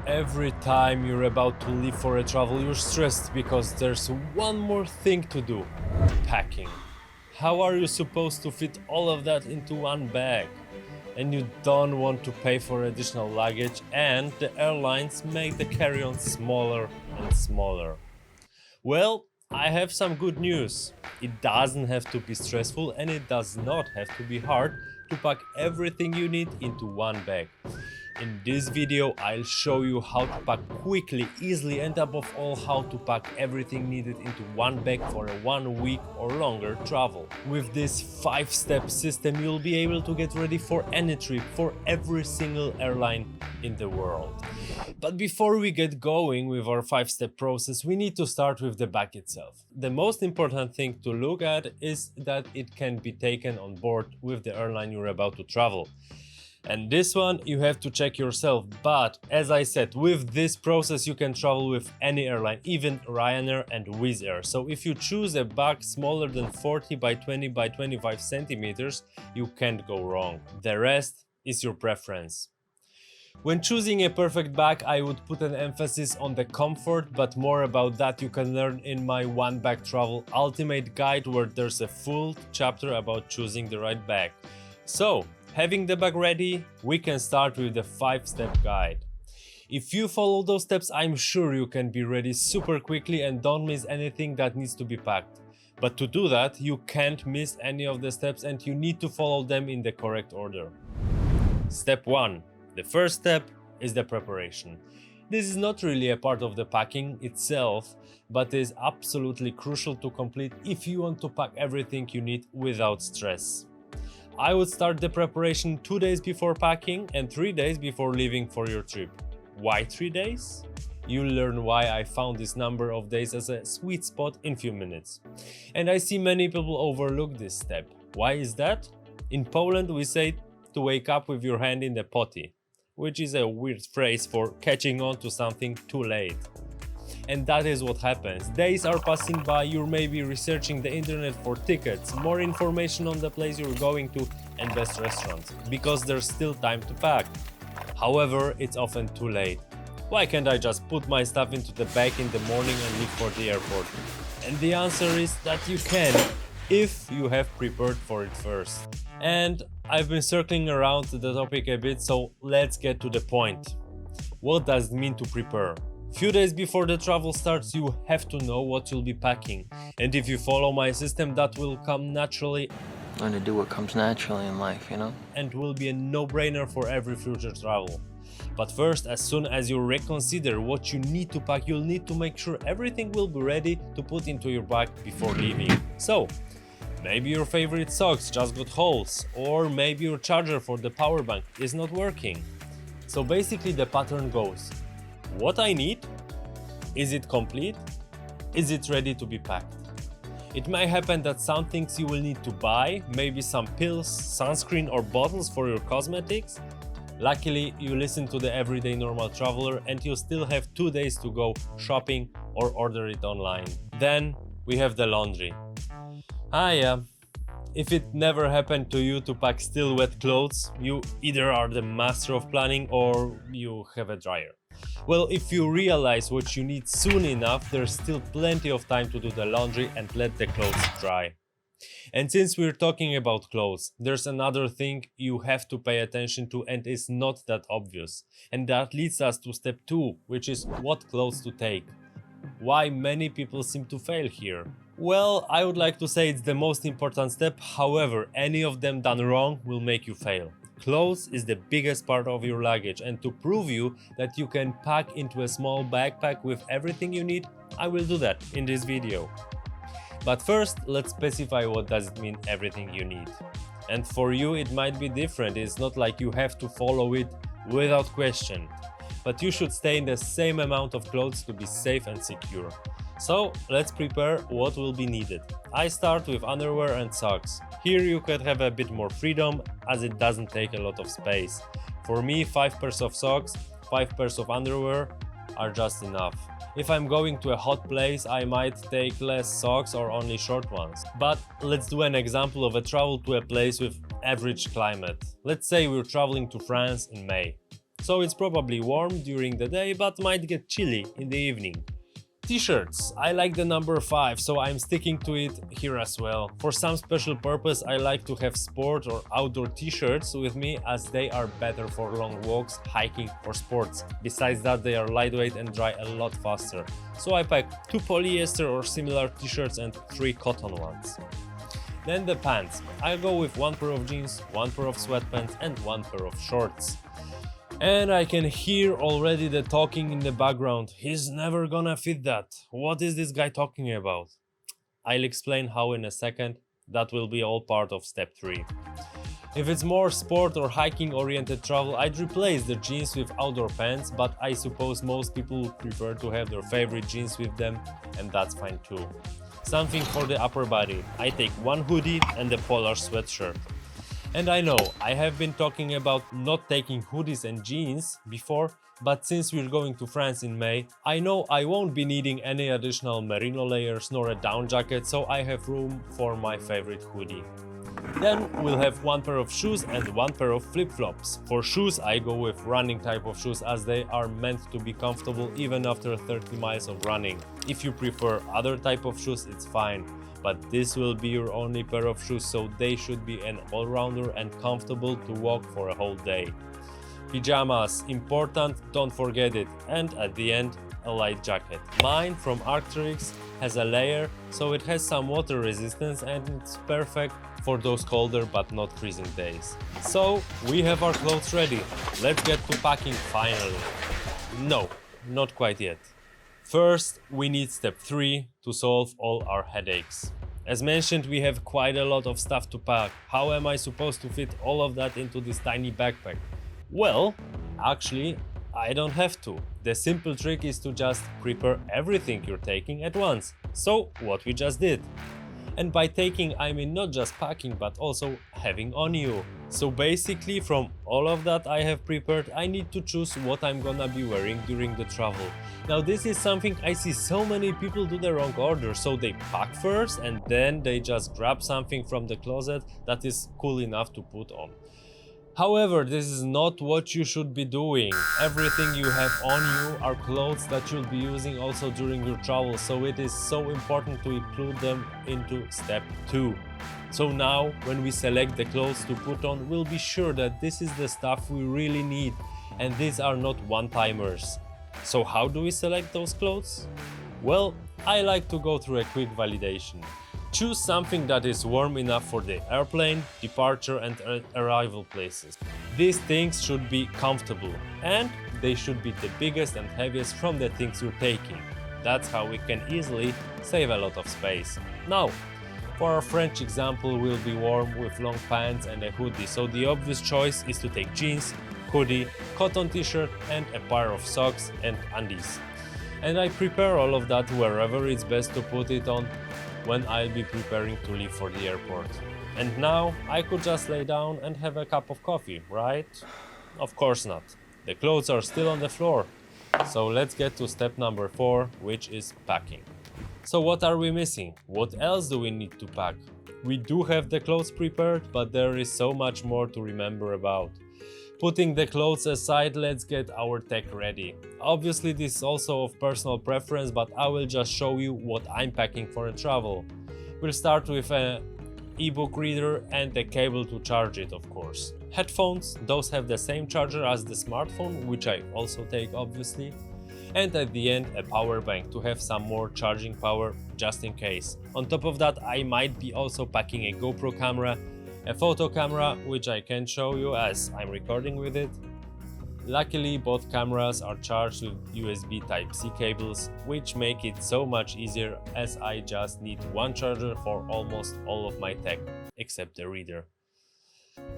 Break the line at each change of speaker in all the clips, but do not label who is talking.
Every time you're about to leave for a travel, you're stressed because there's one more thing to do: packing. How are you supposed to fit all of that into one bag? And you don't want to pay for additional luggage, and the airlines make the carry-on smaller and smaller. Well, I have some good news. It doesn't have to be stressful, and it does not have to be hard to pack everything you need into one bag. In this video, I'll show you how to pack quickly, easily, and above all, how to pack everything needed into one bag for a 1 week or longer travel. With this 5-step system, you'll be able to get ready for any trip for every single airline in the world. But before we get going with our 5-step process, we need to start with the bag itself. The most important thing to look at is that it can be taken on board with the airline you're about to travel. And this one you have to check yourself, but as I said, with this process you can travel with any airline, even Ryanair and Wizz Air. So if you choose a bag smaller than 40 by 20 by 25 centimeters, you can't go wrong. The rest is your preference. When choosing a perfect bag, I would put an emphasis on the comfort, but more about that you can learn in my One Bag Travel Ultimate Guide, where there's a full chapter about choosing the right bag. So, having the bag ready, we can start with the 5-step guide. If you follow those steps, I'm sure you can be ready super quickly and don't miss anything that needs to be packed. But to do that, you can't miss any of the steps and you need to follow them in the correct order. Step 1. The first step is the preparation. This is not really a part of the packing itself, but is absolutely crucial to complete if you want to pack everything you need without stress. I would start the preparation 2 days before packing and 3 days before leaving for your trip. Why 3 days? You'll learn why I found this number of days as a sweet spot in few minutes. And I see many people overlook this step. Why is that? In Poland we say to wake up with your hand in the potty, which is a weird phrase for catching on to something too late. And that is what happens. Days are passing by, you're maybe researching the internet for tickets, more information on the place you're going to and best restaurants, because there's still time to pack. However, it's often too late. Why can't I just put my stuff into the bag in the morning and leave for the airport? And the answer is that you can, if you have prepared for it first. And I've been circling around the topic a bit, so let's get to the point. What does it mean to prepare? Few days before the travel starts, you have to know what you'll be packing. And if you follow my system, that will come naturally.
And to do what comes naturally in life, you know?
And will be a no-brainer for every future travel. But first, as soon as you reconsider what you need to pack, you'll need to make sure everything will be ready to put into your bag before leaving. So, maybe your favorite socks just got holes, or maybe your charger for the power bank is not working. So basically the pattern goes: what I need? Is it complete? Is it ready to be packed? It may happen that some things you will need to buy, maybe some pills, sunscreen or bottles for your cosmetics. Luckily, you listen to the everyday normal traveler and you still have 2 days to go shopping or order it online. Then we have the laundry. If it never happened to you to pack still wet clothes, you either are the master of planning or you have a dryer. Well, if you realize what you need soon enough, there's still plenty of time to do the laundry and let the clothes dry. And since we're talking about clothes, there's another thing you have to pay attention to and it's not that obvious. And that leads us to step 2, which is what clothes to take. Why many people seem to fail here? Well, I would like to say it's the most important step, however, any of them done wrong will make you fail. Clothes is the biggest part of your luggage, and to prove you that you can pack into a small backpack with everything you need, I will do that in this video. But first, let's specify what does it mean everything you need. And for you it might be different, it's not like you have to follow it without question. But you should stay in the same amount of clothes to be safe and secure. So let's prepare what will be needed. I start with underwear and socks. Here you could have a bit more freedom as it doesn't take a lot of space. For me, 5 pairs of socks, 5 pairs of underwear are just enough. If I'm going to a hot place, I might take less socks or only short ones. But let's do an example of a travel to a place with average climate. Let's say we're traveling to France in May. so it's probably warm during the day but might get chilly in the evening. T-shirts. I like the number 5, so I'm sticking to it here as well. For some special purpose I like to have sport or outdoor t-shirts with me, as they are better for long walks, hiking or sports. Besides that, they are lightweight and dry a lot faster. So I pack 2 polyester or similar t-shirts and 3 cotton ones. Then the pants. I'll go with 1 pair of jeans, 1 pair of sweatpants and 1 pair of shorts. And I can hear already the talking in the background. He's never gonna fit that. What is this guy talking about? I'll explain how in a second. That will be all part of step 3. If it's more sport or hiking oriented travel, I'd replace the jeans with outdoor pants, but I suppose most people would prefer to have their favorite jeans with them, and that's fine too. Something for the upper body. I take 1 hoodie and a polar sweatshirt. And I know, I have been talking about not taking hoodies and jeans before, but since we're going to France in May, I know I won't be needing any additional merino layers nor a down jacket, so I have room for my favorite hoodie. Then we'll have 1 pair of shoes and 1 pair of flip-flops. For shoes I go with running type of shoes, as they are meant to be comfortable even after 30 miles of running. If you prefer other type of shoes, it's fine. But this will be your only pair of shoes, so they should be an all-rounder and comfortable to walk for a whole day. Pyjamas, important, don't forget it. And at the end, a light jacket. Mine from Arc'teryx has a layer, so it has some water resistance and it's perfect for those colder but not freezing days. So we have our clothes ready. Let's get to packing finally. No, not quite yet. First, we need step 3 to solve all our headaches. As mentioned, we have quite a lot of stuff to pack. How am I supposed to fit all of that into this tiny backpack? Well, actually, I don't have to. The simple trick is to just prepare everything you're taking at once. So, what we just did. And by taking, I mean not just packing, but also having on you. So basically, from all of that I have prepared, I need to choose what I'm gonna be wearing during the travel. Now this is something I see so many people do the wrong order, so they pack first and then they just grab something from the closet that is cool enough to put on. However, this is not what you should be doing. Everything you have on you are clothes that you'll be using also during your travel, so it is so important to include them into step 2. So now, when we select the clothes to put on, we'll be sure that this is the stuff we really need and these are not one-timers. So how do we select those clothes? Well, I like to go through a quick validation. Choose something that is warm enough for the airplane, departure and arrival places. These things should be comfortable and they should be the biggest and heaviest from the things you're taking. That's how we can easily save a lot of space. Now, for our French example, we'll be warm with long pants and a hoodie, so the obvious choice is to take jeans, hoodie, cotton t-shirt and a pair of socks and undies. And I prepare all of that wherever it's best to put it on when I'll be preparing to leave for the airport. And now I could just lay down and have a cup of coffee, right? Of course not. The clothes are still on the floor. So let's get to step number 4, which is packing. So what are we missing? What else do we need to pack? We do have the clothes prepared, but there is so much more to remember about. Putting the clothes aside, let's get our tech ready. Obviously this is also of personal preference, but I will just show you what I'm packing for a travel. We'll start with an ebook reader and a cable to charge it, of course. Headphones, those have the same charger as the smartphone, which I also take obviously. And at the end, a power bank to have some more charging power just in case. On top of that, I might be also packing a GoPro camera, a photo camera, which I can't show you as I'm recording with it. Luckily, both cameras are charged with USB Type-C cables, which make it so much easier as I just need one charger for almost all of my tech, except the reader.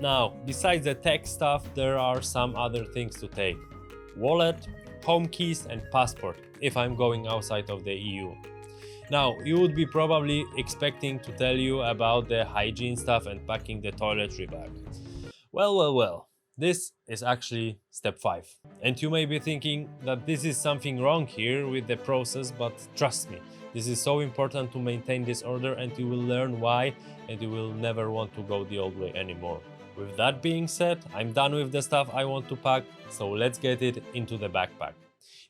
Now, besides the tech stuff, there are some other things to take. Wallet, home keys and passport, if I'm going outside of the EU. Now, you would be probably expecting to tell you about the hygiene stuff and packing the toiletry bag. Well, this is actually step 5. And you may be thinking that this is something wrong here with the process, but trust me, this is so important to maintain this order and you will learn why and you will never want to go the old way anymore. With that being said, I'm done with the stuff I want to pack, so let's get it into the backpack.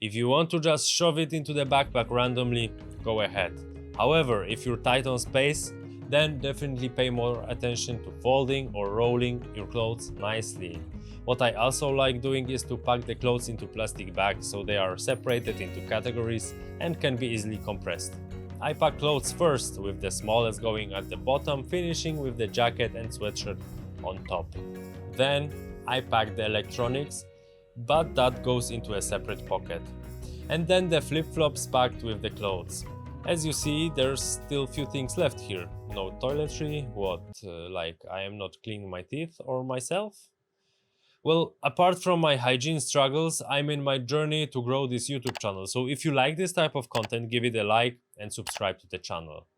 If you want to just shove it into the backpack randomly, go ahead. However, if you're tight on space, then definitely pay more attention to folding or rolling your clothes nicely. What I also like doing is to pack the clothes into plastic bags so they are separated into categories and can be easily compressed. I pack clothes first, with the smallest going at the bottom, finishing with the jacket and sweatshirt on top. Then I pack the electronics, but that goes into a separate pocket. And then the flip-flops packed with the clothes. As you see, there's still few things left here. No toiletry, like I am not cleaning my teeth or myself? Well, apart from my hygiene struggles, I'm in my journey to grow this YouTube channel, so if you like this type of content, give it a like and subscribe to the channel.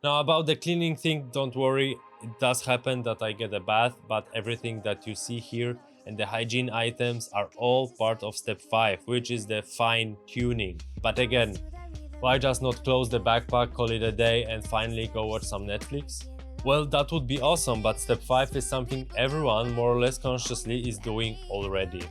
Now about the cleaning thing, don't worry, it does happen that I get a bath, but everything that you see here and the hygiene items are all part of step 5, which is the fine tuning. But again, why just not close the backpack, call it a day and finally go watch some Netflix? Well, that would be awesome, but step 5 is something everyone more or less consciously is doing already.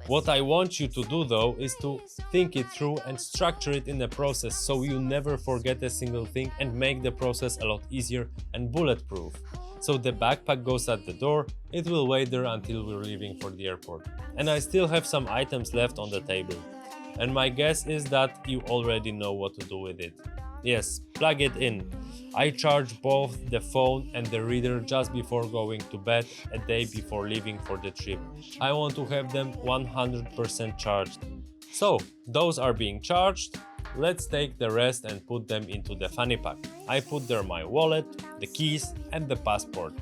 What I want you to do though is to think it through and structure it in the process so you never forget a single thing and make the process a lot easier and bulletproof. So the backpack goes at the door, it will wait there until we're leaving for the airport. And I still have some items left on the table. And my guess is that you already know what to do with it. Yes, plug it in. I charge both the phone and the reader just before going to bed a day before leaving for the trip. I want to have them 100% charged. So, those are being charged. Let's take the rest and put them into the fanny pack. I put there my wallet, the keys and the passport.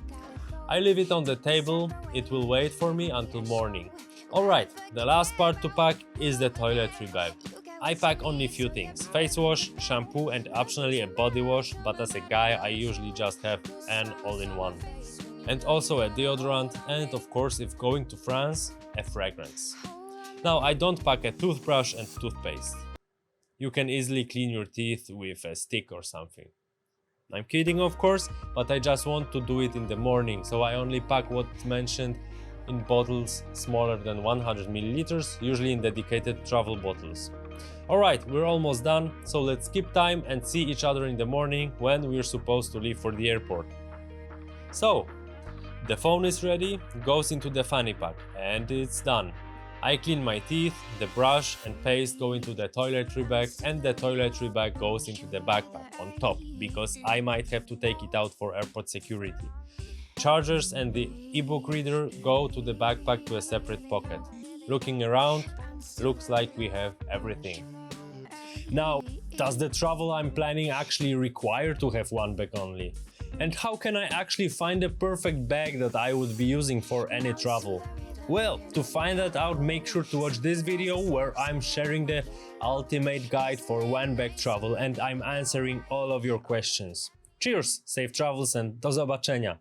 I leave it on the table, it will wait for me until morning. Alright, the last part to pack is the toiletry bag. I pack only few things: face wash, shampoo and optionally a body wash, but as a guy I usually just have an all-in-one. And also a deodorant and of course, if going to France, a fragrance. Now I don't pack a toothbrush and toothpaste. You can easily clean your teeth with a stick or something. I'm kidding of course, but I just want to do it in the morning, so I only pack what's mentioned in bottles smaller than 100 milliliters, usually in dedicated travel bottles. Alright, we're almost done, so let's skip time and see each other in the morning when we're supposed to leave for the airport. So, the phone is ready, goes into the fanny pack, and it's done. I clean my teeth, the brush and paste go into the toiletry bag, and the toiletry bag goes into the backpack on top, because I might have to take it out for airport security. Chargers and the ebook reader go to the backpack to a separate pocket. Looking around, looks like we have everything. Now, does the travel I'm planning actually require to have one bag only? And how can I actually find a perfect bag that I would be using for any travel? Well, to find that out, make sure to watch this video where I'm sharing the ultimate guide for one bag travel and I'm answering all of your questions. Cheers, safe travels and do zobaczenia!